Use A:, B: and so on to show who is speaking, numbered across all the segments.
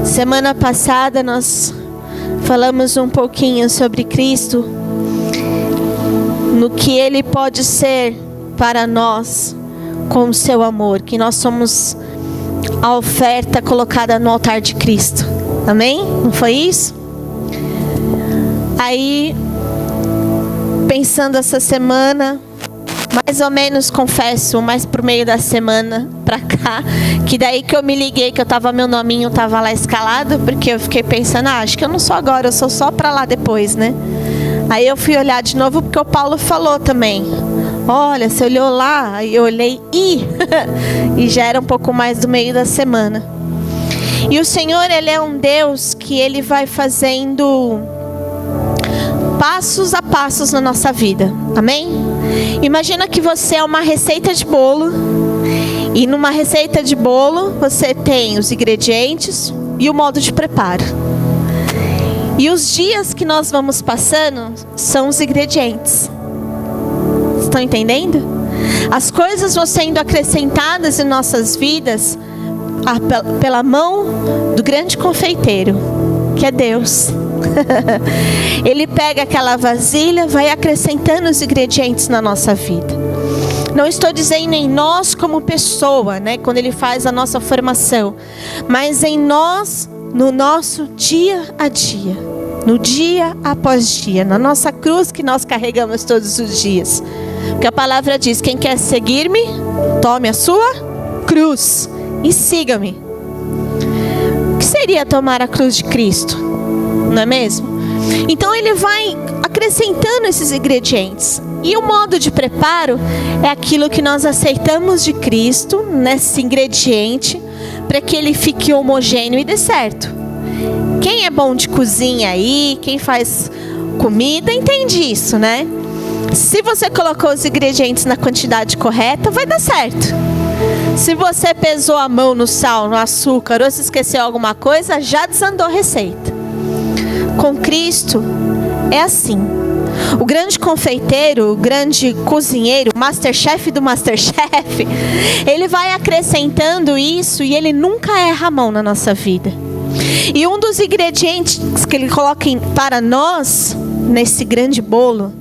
A: Semana passada nós falamos um pouquinho sobre Cristo, no que Ele pode ser para nós com o seu amor, que nós somos a oferta colocada no altar de Cristo. Amém? Não foi isso? Aí, pensando essa semana, mais ou menos, confesso, mais pro meio da semana pra cá, que daí que eu me liguei que meu nominho tava lá escalado, porque eu fiquei pensando, acho que eu não sou agora, eu sou só pra lá depois, né? Aí eu fui olhar de novo, porque o Paulo falou também, olha, você olhou lá, aí eu olhei, e já era um pouco mais do meio da semana. E o Senhor, Ele é um Deus que Ele vai fazendo passos a passos na nossa vida, amém? Imagina que você é uma receita de bolo, e numa receita de bolo você tem os ingredientes e o modo de preparo. E os dias que nós vamos passando são os ingredientes. Estão entendendo? As coisas vão sendo acrescentadas em nossas vidas pela mão do grande confeiteiro, que é Deus. Ele pega aquela vasilha, vai acrescentando os ingredientes na nossa vida. Não estou dizendo em nós como pessoa, né, quando Ele faz a nossa formação, mas em nós, no nosso dia a dia, no dia após dia, na nossa cruz que nós carregamos todos os dias. Porque a palavra diz, quem quer seguir-me, tome a sua cruz e siga-me. O que seria tomar a cruz de Cristo? Não é mesmo? Então Ele vai acrescentando esses ingredientes. E o modo de preparo é aquilo que nós aceitamos de Cristo, nesse ingrediente, para que ele fique homogêneo e dê certo. Quem é bom de cozinha aí, quem faz comida, entende isso, né? Se você colocou os ingredientes na quantidade correta, vai dar certo. Se você pesou a mão no sal, no açúcar, ou se esqueceu alguma coisa, já desandou a receita. Com Cristo é assim. O grande confeiteiro, o grande cozinheiro, o Masterchef do Masterchef, ele vai acrescentando isso e ele nunca erra a mão na nossa vida. E um dos ingredientes que ele coloca para nós, nesse grande bolo,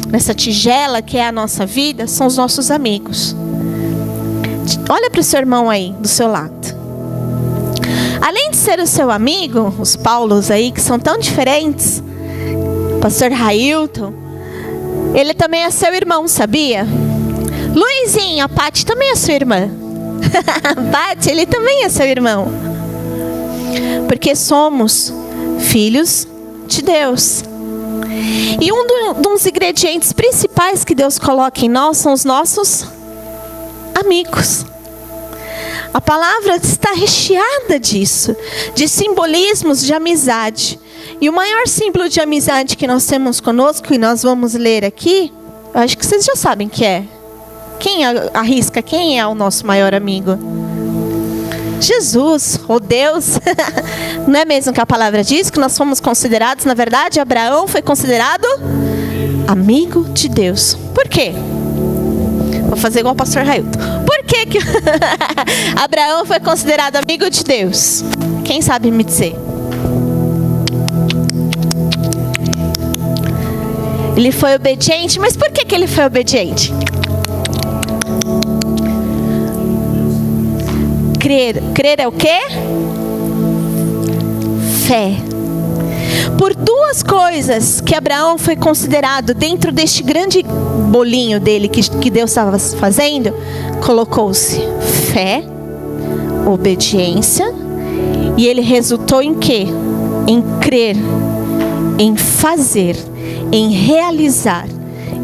A: nessa tigela que é a nossa vida, são os nossos amigos. Olha para o seu irmão aí, do seu lado. Além de ser o seu amigo, os Paulos aí, que são tão diferentes, pastor Railton, ele também é seu irmão, sabia? Luizinho, a Paty também é sua irmã. Paty, ele também é seu irmão. Porque somos filhos de Deus. E dos ingredientes principais que Deus coloca em nós são os nossos amigos. A palavra está recheada disso, de simbolismos de amizade. E o maior símbolo de amizade que nós temos conosco, e nós vamos ler aqui, eu acho que vocês já sabem que é. Quem arrisca? Quem é o nosso maior amigo? Jesus, ou Deus. Não é mesmo que a palavra diz que nós fomos considerados, na verdade, Abraão foi considerado amigo de Deus. Por quê? Vou fazer igual o pastor Railton. Por que Abraão foi considerado amigo de Deus? Quem sabe me dizer? Ele foi obediente, mas por que ele foi obediente? Crer é o quê? Fé. Por duas coisas que Abraão foi considerado dentro deste grande bolinho dele que Deus estava fazendo, colocou-se fé, obediência, e ele resultou em quê? Em crer, em fazer, em realizar.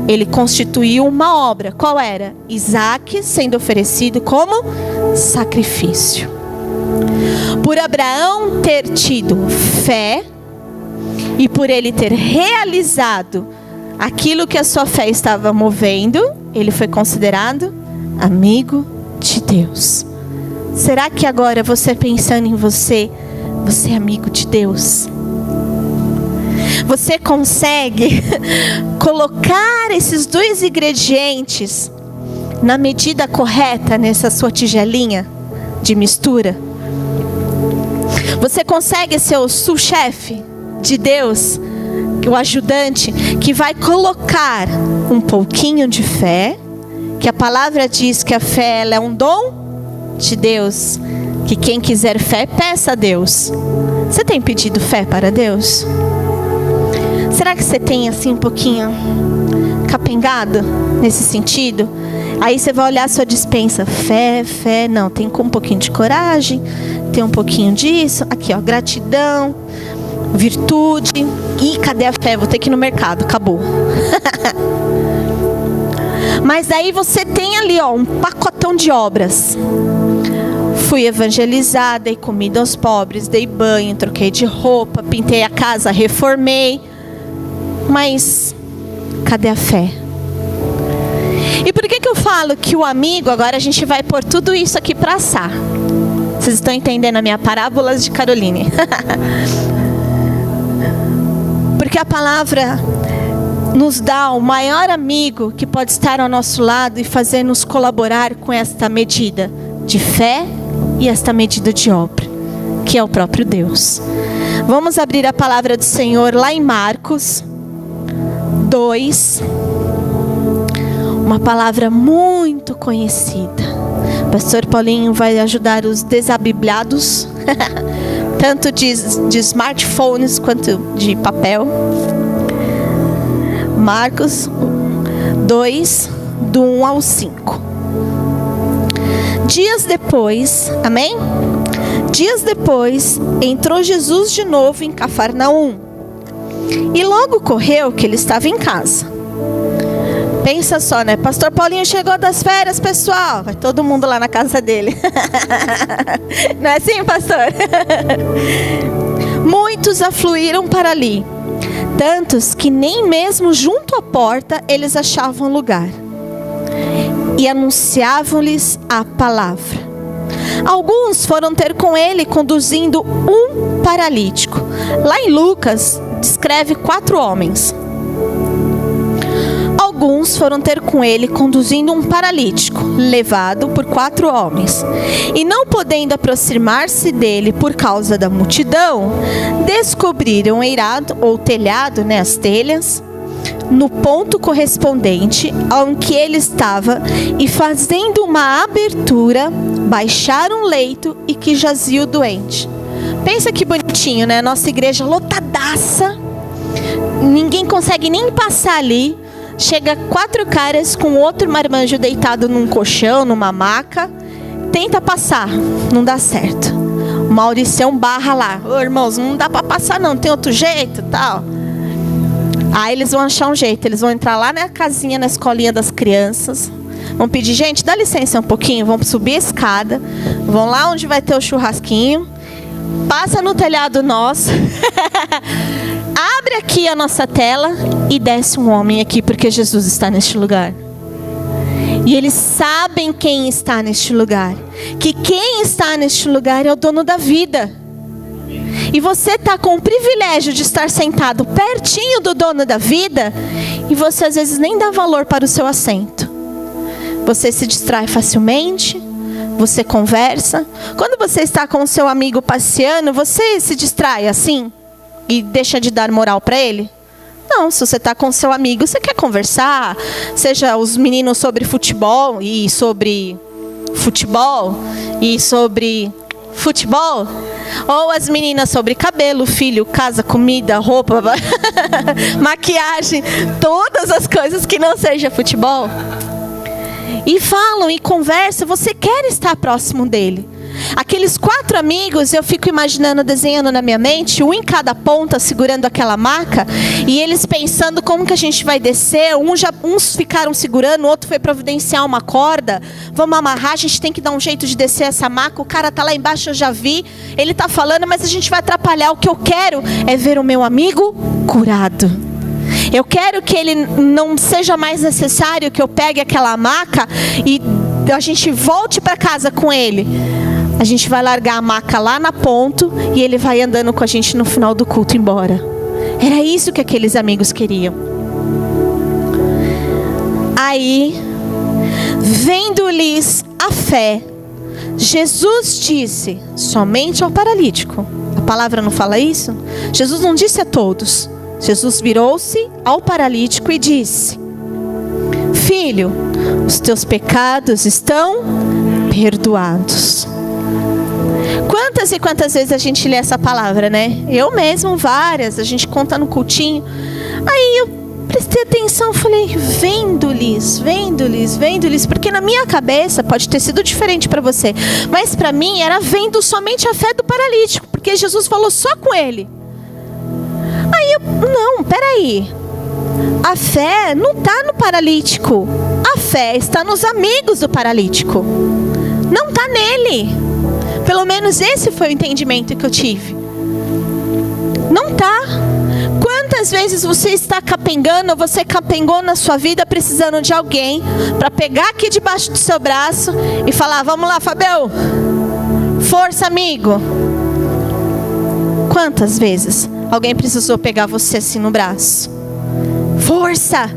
A: Ele constituiu uma obra. Qual era? Isaac sendo oferecido como sacrifício. Por Abraão ter tido fé e por ele ter realizado aquilo que a sua fé estava movendo, ele foi considerado amigo de Deus. Será que agora você pensando em você é amigo de Deus? Você consegue colocar esses dois ingredientes na medida correta nessa sua tigelinha de mistura? Você consegue ser o sous-chefe de Deus, o ajudante, que vai colocar um pouquinho de fé, que a palavra diz que a fé ela é um dom de Deus, que quem quiser fé, peça a Deus. Você tem pedido fé para Deus? Será que você tem assim um pouquinho capengado nesse sentido? Aí você vai olhar a sua despensa, fé, não, tem com um pouquinho de coragem, tem um pouquinho disso, aqui ó, gratidão, virtude. Ih, cadê a fé? Vou ter que ir no mercado, acabou. Mas aí você tem ali ó, um pacotão de obras. Fui evangelizar, dei comida aos pobres, dei banho, troquei de roupa, pintei a casa, reformei. Mas cadê a fé? E por que eu falo que o amigo, agora a gente vai pôr tudo isso aqui para assar? Vocês estão entendendo a minha parábola de Caroline? Porque a palavra nos dá o maior amigo que pode estar ao nosso lado e fazer-nos colaborar com esta medida de fé e esta medida de obra, que é o próprio Deus. Vamos abrir a palavra do Senhor lá em Marcos 2, uma palavra muito conhecida. Pastor Paulinho vai ajudar os desabibliados, tanto de smartphones quanto de papel. Marcos 2, do 1 ao 5. Dias depois, amém? Dias depois, entrou Jesus de novo em Cafarnaum. E logo ocorreu que ele estava em casa. Pensa só, né? Pastor Paulinho chegou das férias, pessoal. Vai todo mundo lá na casa dele. Não é assim, pastor? Muitos afluíram para ali, tantos que nem mesmo junto à porta eles achavam lugar. E anunciavam-lhes a palavra. Alguns foram ter com ele conduzindo um paralítico. Lá em Lucas, descreve 4 homens. Alguns foram ter com ele conduzindo um paralítico, levado por 4 homens. E não podendo aproximar-se dele por causa da multidão, descobriram o eirado, ou telhado, né, as telhas, no ponto correspondente ao que ele estava, e fazendo uma abertura, baixaram um leito e que jazia o doente. Pensa que bonitinho, né? Nossa igreja lotadaça, ninguém consegue nem passar ali. Chega 4 caras com outro marmanjo deitado num colchão, numa maca. Tenta passar, não dá certo. O Mauricião barra lá: ô irmãos, não dá pra passar não, tem outro jeito, tal. Aí eles vão achar um jeito, eles vão entrar lá na casinha, na escolinha das crianças. Vão pedir: gente, dá licença um pouquinho. Vão subir a escada, vão lá onde vai ter o churrasquinho, passa no telhado nosso, abre aqui a nossa tela e desce um homem aqui, porque Jesus está neste lugar. E eles sabem quem está neste lugar, que quem está neste lugar é o dono da vida. E você está com o privilégio de estar sentado pertinho do dono da vida, e você às vezes nem dá valor para o seu assento. Você se distrai facilmente, você conversa. Quando você está com o seu amigo passeando, você se distrai assim e deixa de dar moral para ele? Não, se você está com o seu amigo, você quer conversar, seja os meninos sobre futebol e sobre futebol e sobre futebol, ou as meninas sobre cabelo, filho, casa, comida, roupa, maquiagem, todas as coisas que não seja futebol. E falam e conversam, você quer estar próximo dele. Aqueles 4 amigos, eu fico imaginando, desenhando na minha mente, um em cada ponta segurando aquela maca, e eles pensando como que a gente vai descer. Uns ficaram segurando, o outro foi providenciar uma corda. Vamos amarrar, a gente tem que dar um jeito de descer essa maca. O cara tá lá embaixo, eu já vi, ele tá falando, mas a gente vai atrapalhar. O que eu quero é ver o meu amigo curado. Eu quero que ele não seja mais necessário que eu pegue aquela maca e a gente volte para casa com ele. A gente vai largar a maca lá na ponta e ele vai andando com a gente no final do culto embora. Era isso que aqueles amigos queriam. Aí, vendo-lhes a fé, Jesus disse somente ao paralítico: palavra não fala isso? Jesus não disse a todos. Jesus virou-se ao paralítico e disse: filho, os teus pecados estão perdoados. Quantas e quantas vezes a gente lê essa palavra, né? Eu mesmo, várias, a gente conta no cultinho. Aí eu prestei atenção, falei, vendo-lhes, porque na minha cabeça pode ter sido diferente para você, mas para mim era vendo somente a fé do paralítico, porque Jesus falou só com ele. Aí eu, não, peraí, a fé não está no paralítico, a fé está nos amigos do paralítico, não está nele. Pelo menos esse foi o entendimento que eu tive. Não está. Quantas vezes você está capengando, ou você capengou na sua vida precisando de alguém para pegar aqui debaixo do seu braço e falar, vamos lá, Fabel, força, amigo. Quantas vezes alguém precisou pegar você assim no braço? Força,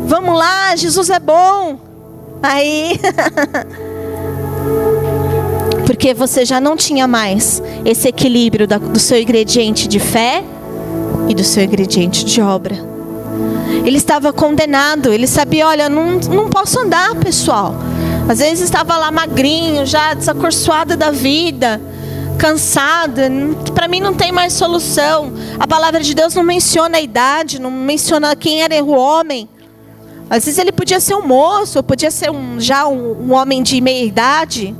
A: vamos lá, Jesus é bom. Aí porque você já não tinha mais esse equilíbrio do seu ingrediente de fé e do seu ingrediente de obra. Ele estava condenado, ele sabia, olha, não posso andar, pessoal. Às vezes estava lá magrinho, já desacorçoado da vida, cansado, para mim não tem mais solução. A palavra de Deus não menciona a idade, não menciona quem era o homem. Às vezes ele podia ser um moço, ou podia ser um homem de meia idade.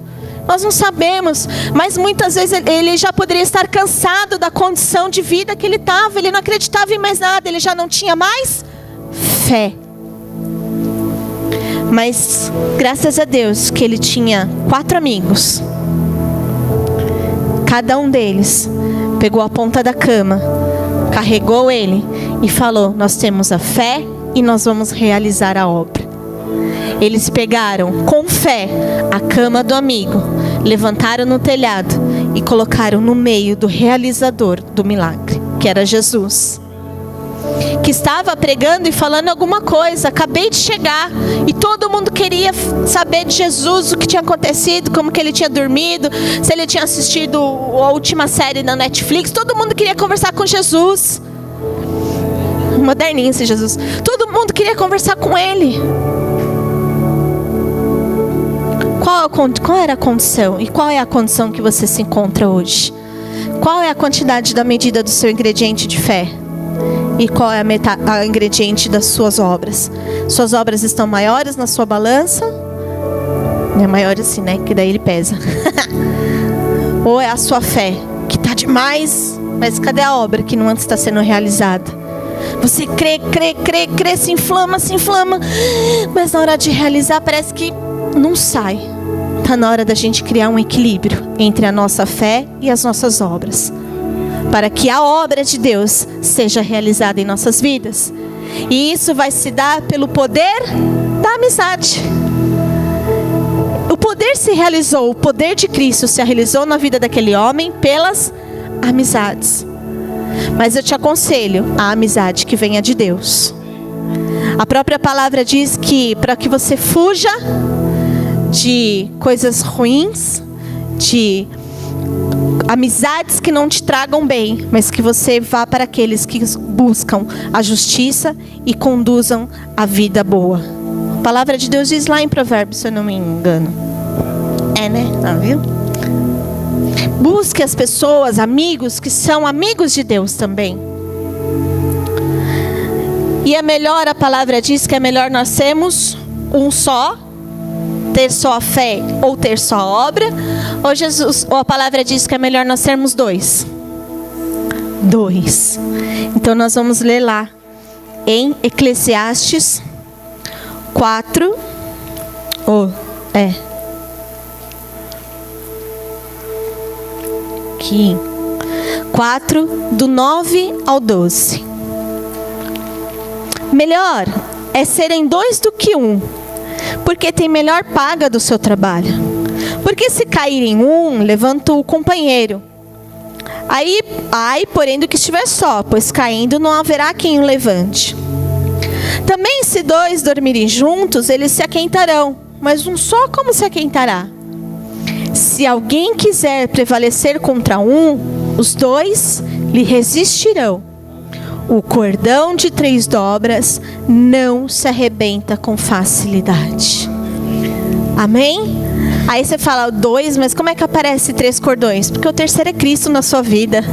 A: Nós não sabemos, mas muitas vezes ele já poderia estar cansado da condição de vida que ele estava. Ele não acreditava em mais nada, ele já não tinha mais fé. Mas graças a Deus que ele tinha 4 amigos. Cada um deles pegou a ponta da cama, carregou ele e falou, nós temos a fé e nós vamos realizar a obra. Eles pegaram com fé a cama do amigo, levantaram no telhado e colocaram no meio do realizador do milagre, que era Jesus, que estava pregando e falando alguma coisa. Acabei de chegar e todo mundo queria saber de Jesus, o que tinha acontecido, como que ele tinha dormido, se ele tinha assistido a última série na Netflix. Todo mundo queria conversar com Jesus. Moderninho esse Jesus. Todo mundo queria conversar com ele. Qual era a condição? E qual é a condição que você se encontra hoje? Qual é a quantidade da medida do seu ingrediente de fé? E qual é a ingrediente das suas obras? Suas obras estão maiores na sua balança? É maior assim, né? Que daí ele pesa. Ou é a sua fé, que está demais, mas cadê a obra que não antes está sendo realizada? Você crê, se inflama, mas na hora de realizar parece que não sai. Está na hora da gente criar um equilíbrio entre a nossa fé e as nossas obras, para que a obra de Deus seja realizada em nossas vidas. E isso vai se dar pelo poder da amizade. O poder se realizou, o poder de Cristo se realizou na vida daquele homem pelas amizades. Mas eu te aconselho a amizade que venha de Deus. A própria palavra diz que para que você fuja de coisas ruins, de amizades que não te tragam bem, mas que você vá para aqueles que buscam a justiça e conduzam a vida boa. A palavra de Deus diz lá em Provérbios, se eu não me engano. É, né? Viu? Busque as pessoas, amigos que são amigos de Deus também. E é melhor, a palavra diz que é melhor nós sermos um só, ter só a fé ou ter só a obra, ou a palavra diz que é melhor nós sermos 2. Então nós vamos ler lá em Eclesiastes 4. 4, do 9 ao 12. Melhor é serem 2 do que 1, porque tem melhor paga do seu trabalho. Porque se cair em um, levanta o companheiro. Porém do que estiver só, pois caindo não haverá quem o levante. Também se 2 dormirem juntos, eles se aquentarão, mas um só como se aquentará? Se alguém quiser prevalecer contra um, Os 2 lhe resistirão. O cordão de 3 dobras não se arrebenta com facilidade. Amém? Aí você fala 2, mas como é que aparece 3 cordões? Porque o terceiro é Cristo na sua vida.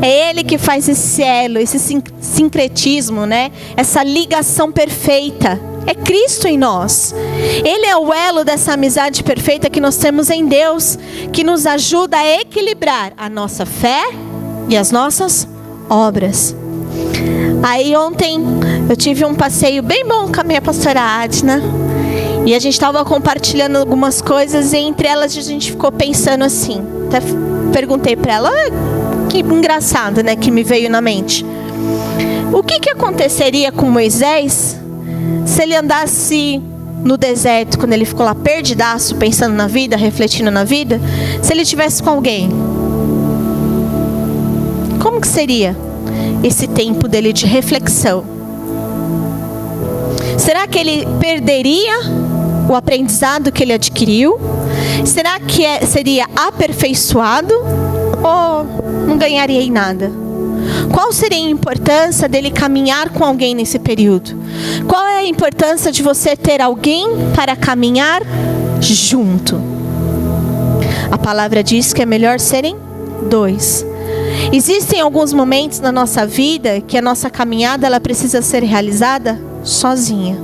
A: É Ele que faz esse elo, esse sincretismo, né? Essa ligação perfeita. É Cristo em nós. Ele é o elo dessa amizade perfeita que nós temos em Deus, que nos ajuda a equilibrar a nossa fé e as nossas obras. Aí ontem eu tive um passeio bem bom com a minha pastora Adna. E a gente estava compartilhando algumas coisas, e entre elas a gente ficou pensando assim. Até perguntei para ela, que engraçado, né, que me veio na mente. O que aconteceria com Moisés se ele andasse no deserto, quando ele ficou lá perdidaço, pensando na vida, refletindo na vida, se ele estivesse com alguém? Como que seria esse tempo dele de reflexão? Será que ele perderia o aprendizado que ele adquiriu? Será que seria aperfeiçoado ou não ganharia em nada? Qual seria a importância dele caminhar com alguém nesse período? Qual é a importância de você ter alguém para caminhar junto? A palavra diz que é melhor serem 2. Existem alguns momentos na nossa vida que a nossa caminhada ela precisa ser realizada sozinha.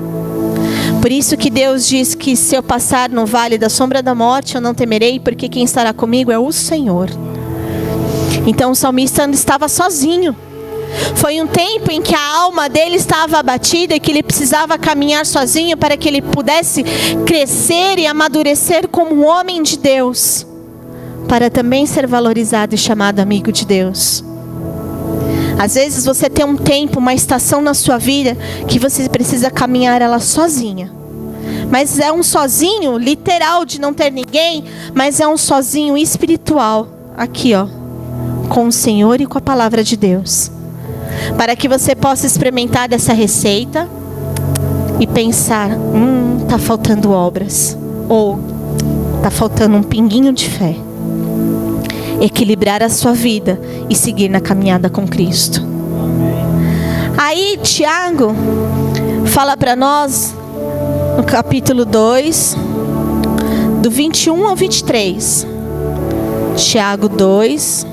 A: Por isso que Deus diz que se eu passar no vale da sombra da morte, eu não temerei, porque quem estará comigo é o Senhor. Então o salmista estava sozinho. Foi um tempo em que a alma dele estava abatida e que ele precisava caminhar sozinho para que ele pudesse crescer e amadurecer como um homem de Deus, para também ser valorizado e chamado amigo de Deus. Às vezes você tem um tempo, uma estação na sua vida que você precisa caminhar ela sozinha. Mas é um sozinho literal de não ter ninguém, mas é um sozinho espiritual. Aqui ó, com o Senhor e com a palavra de Deus. Para que você possa experimentar dessa receita e pensar, tá faltando obras. Ou tá faltando um pinguinho de fé. Equilibrar a sua vida e seguir na caminhada com Cristo. Aí Tiago fala para nós no capítulo 2, do 21 ao 23. Tiago 2.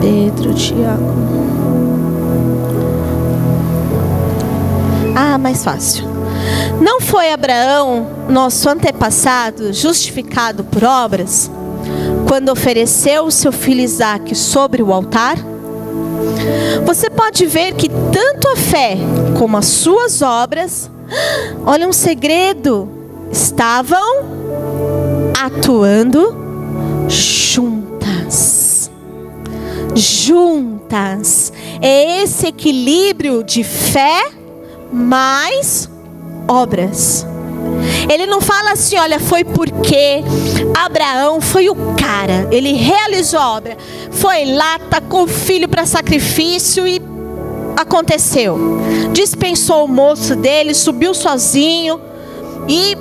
A: Pedro, Tiago. Mais fácil. Não foi Abraão, nosso antepassado, justificado por obras, quando ofereceu o seu filho Isaque sobre o altar? Você pode ver que tanto a fé como as suas obras, olha um segredo, estavam atuando juntas. Juntas. É esse equilíbrio de fé mais obras. Ele não fala assim, olha, foi porque Abraão foi o cara, ele realizou a obra, foi lá, tacou o filho para sacrifício e aconteceu. Dispensou o moço dele, subiu sozinho e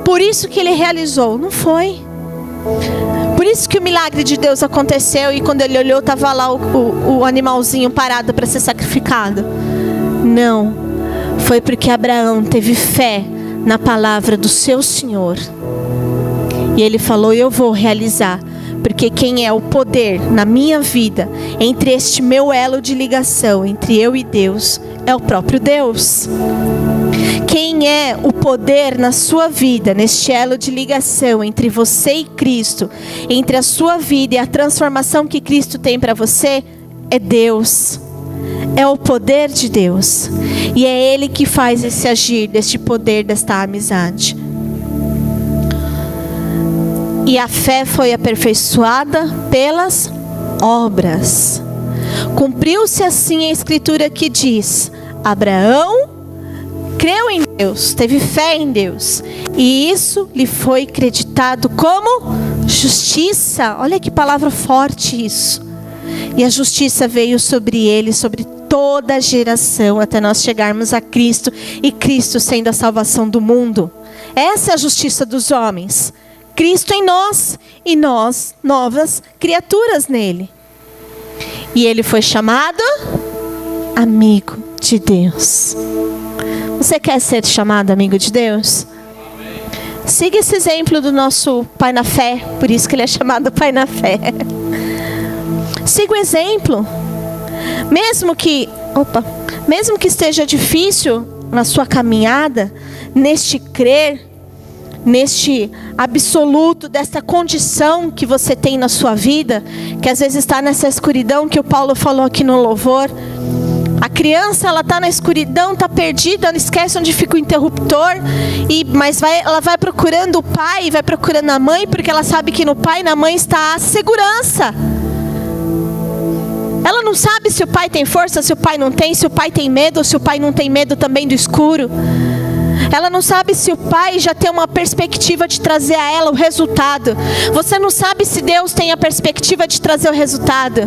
A: por isso que ele realizou. Não foi. Por isso que o milagre de Deus aconteceu e quando ele olhou estava lá o animalzinho parado para ser sacrificado. Não. Foi porque Abraão teve fé na palavra do seu Senhor. E ele falou, eu vou realizar. Porque quem é o poder na minha vida, entre este meu elo de ligação, entre eu e Deus, é o próprio Deus. Quem é o poder na sua vida, neste elo de ligação entre você e Cristo, entre a sua vida e a transformação que Cristo tem para você, é Deus. É o poder de Deus. E é Ele que faz esse agir, deste poder, desta amizade. E a fé foi aperfeiçoada pelas obras. Cumpriu-se assim a escritura que diz: Abraão creu em Deus, teve fé em Deus, e isso lhe foi creditado como justiça. Olha que palavra forte isso. E a justiça veio sobre ele, sobre toda a geração, até nós chegarmos a Cristo, e Cristo sendo a salvação do mundo. Essa é a justiça dos homens. Cristo em nós e nós novas criaturas nele. E ele foi chamado amigo de Deus. Você quer ser chamado amigo de Deus? Siga esse exemplo do nosso pai na fé, por isso que ele é chamado pai na fé. Siga o exemplo. Mesmo que esteja difícil na sua caminhada, neste crer, neste absoluto, desta condição que você tem na sua vida, que às vezes está nessa escuridão que o Paulo falou aqui no louvor. A criança, ela está na escuridão, está perdida, ela esquece onde fica o interruptor, mas ela vai procurando o pai, vai procurando a mãe, porque ela sabe que no pai e na mãe está a segurança. Ela não sabe se o pai tem força, se o pai não tem, se o pai tem medo, ou se o pai não tem medo também do escuro. Ela não sabe se o pai já tem uma perspectiva de trazer a ela o resultado. Você não sabe se Deus tem a perspectiva de trazer o resultado.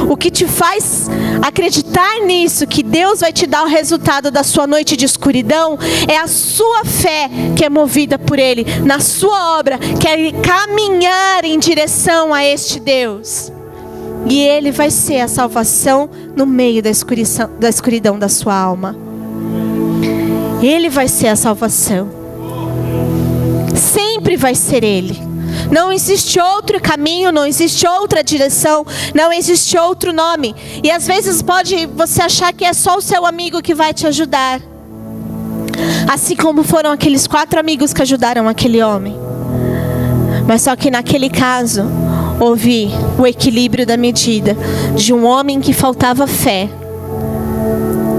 A: O que te faz acreditar nisso, que Deus vai te dar o resultado da sua noite de escuridão, é a sua fé que é movida por Ele, na sua obra, quer caminhar em direção a este Deus. E Ele vai ser a salvação no meio da escuridão da sua alma. Ele vai ser a salvação. Sempre vai ser Ele. Não existe outro caminho, não existe outra direção, não existe outro nome. E às vezes pode você achar que é só o seu amigo que vai te ajudar. Assim como foram aqueles 4 amigos que ajudaram aquele homem. Mas só que naquele caso, houve o equilíbrio da medida de um homem que faltava fé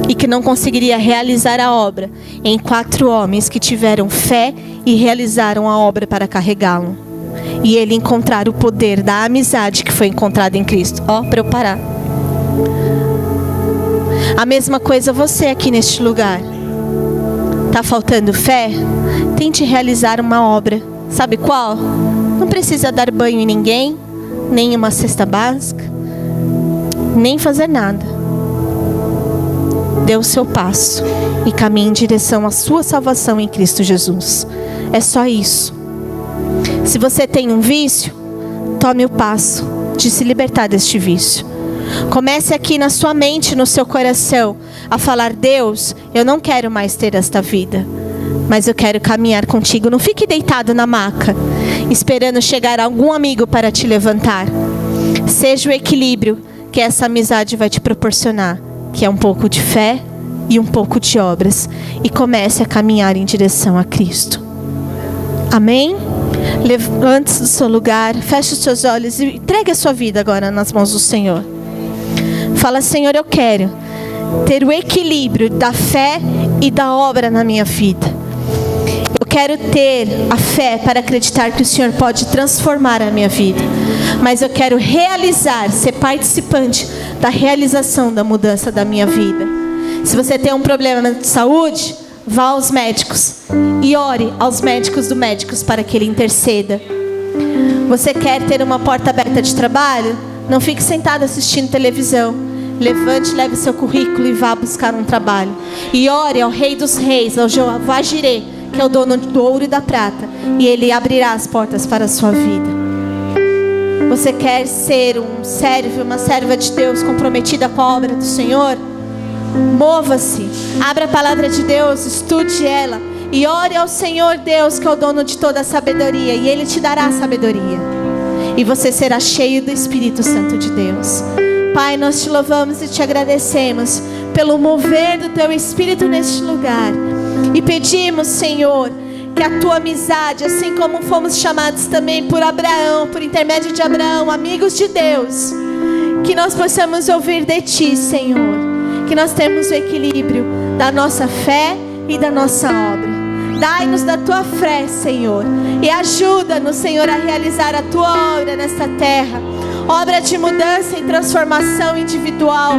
A: e que não conseguiria realizar a obra, em 4 homens que tiveram fé e realizaram a obra para carregá-lo. E ele encontrar o poder da amizade que foi encontrada em Cristo. Para eu parar. A mesma coisa você aqui neste lugar. Está faltando fé? Tente realizar uma obra. Sabe qual? Não precisa dar banho em ninguém, nem uma cesta básica, nem fazer nada. Dê o seu passo e caminhe em direção à sua salvação em Cristo Jesus. É só isso. Se você tem um vício, tome o passo de se libertar deste vício. Comece aqui na sua mente, no seu coração, a falar: Deus, eu não quero mais ter esta vida, mas eu quero caminhar contigo. Não fique deitado na maca, esperando chegar algum amigo para te levantar. Seja o equilíbrio que essa amizade vai te proporcionar, que é um pouco de fé e um pouco de obras. E comece a caminhar em direção a Cristo. Amém? Levante-se do seu lugar, feche os seus olhos e entregue a sua vida agora nas mãos do Senhor. Fala: Senhor, eu quero ter o equilíbrio da fé e da obra na minha vida. Eu quero ter a fé para acreditar que o Senhor pode transformar a minha vida. Mas eu quero realizar, ser participante da realização da mudança da minha vida. Se você tem um problema de saúde, vá aos médicos e ore aos médicos do médicos para que Ele interceda. Você quer ter uma porta aberta de trabalho? Não fique sentado assistindo televisão. Levante, leve seu currículo e vá buscar um trabalho. E ore ao Rei dos Reis, ao Jeová Jireh, que é o dono do ouro e da prata, e Ele abrirá as portas para a sua vida. Você quer ser um servo, uma serva de Deus comprometida com a obra do Senhor? Mova-se, abra a palavra de Deus, estude ela e ore ao Senhor Deus, que é o dono de toda a sabedoria, e Ele te dará sabedoria. E você será cheio do Espírito Santo de Deus. Pai, nós te louvamos e te agradecemos pelo mover do Teu Espírito neste lugar. E pedimos, Senhor, que a Tua amizade, assim como fomos chamados também por Abraão, por intermédio de Abraão, amigos de Deus, que nós possamos ouvir de Ti, Senhor. Que nós temos o equilíbrio da nossa fé e da nossa obra. Dai-nos da Tua fé, Senhor, e ajuda-nos, Senhor, a realizar a Tua obra nesta terra. Obra de mudança e transformação individual,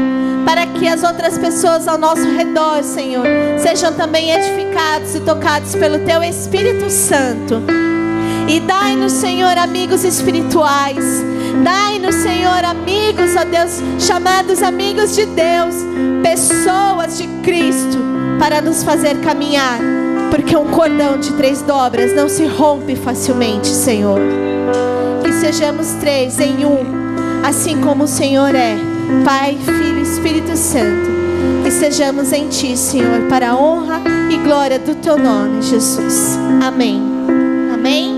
A: para que as outras pessoas ao nosso redor, Senhor, sejam também edificados e tocados pelo Teu Espírito Santo. E dai-nos, Senhor, amigos espirituais. Dai-nos, Senhor, amigos, ó Deus, chamados amigos de Deus, pessoas de Cristo, para nos fazer caminhar Porque um cordão de 3 dobras não se rompe facilmente, Senhor. Que sejamos 3 em um, assim como o Senhor é, Pai, Filho e Espírito Santo. Que sejamos em Ti, Senhor, para a honra e glória do Teu nome, Jesus. Amém. Amém.